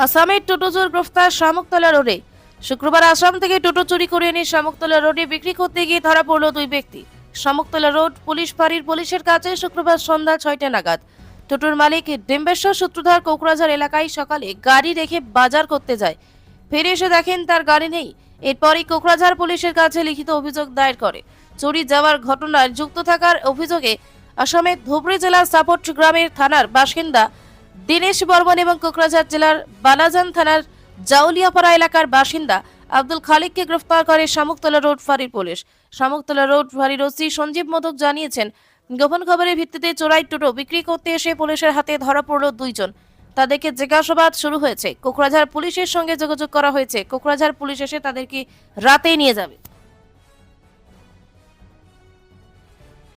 আসামের টোটো চোর গ্রেফতার শামুকতলা রোডে। শুক্রবার আসাম থেকে টোটো চুরি করে এনে শামুকতলা রোডে বিক্রি করতে গিয়ে ধরা পড়ল দুই ব্যক্তি। শামুকতলা রোড পুলিশ ফাঁড়ির পুলিশের কাছে শুক্রবার সন্ধ্যা 6টা নাগাদ টোটোর মালিক ডিম্বেশ্বর সূত্রধার কোকরাঝার এলাকায় সকালে গাড়ি রেখে বাজার করতে যায়। ফিরে এসে দেখেন তার গাড়ি নেই। এরপরই কোকরাঝার পুলিশের কাছে লিখিত অভিযোগ দায়ের করে। চুরি যাওয়ার ঘটনায় যুক্ত থাকার অভিযোগে আসামের ধুবড়ী জেলার সাপোর্ট গ্রামের থানার বাসিন্দা দীনেশ বর্মন এবং কোকরাঝার জেলার বালাজান থানার জাউলিয়াপাড়া এলাকার বাসিন্দা আব্দুল খালিককে গ্রেফতার করে শামুকতলা রোড ফাঁড়ির পুলিশ। শামুকতলা রোড ফাঁড়ির ওসি সঞ্জীব মোদক জানিয়েছেন, গোপন খবরের ভিত্তিতে চোরাই টোটো বিক্রি করতে এসে পুলিশের হাতে ধরা পড়ল দুইজন। তাদেরকে জিজ্ঞাসাবাদ শুরু হয়েছে। কোকরাঝার পুলিশের সঙ্গে যোগাযোগ করা হয়েছে। কোকরাঝার পুলিশ এসে তাদেরকে রাতেই নিয়ে যাবে।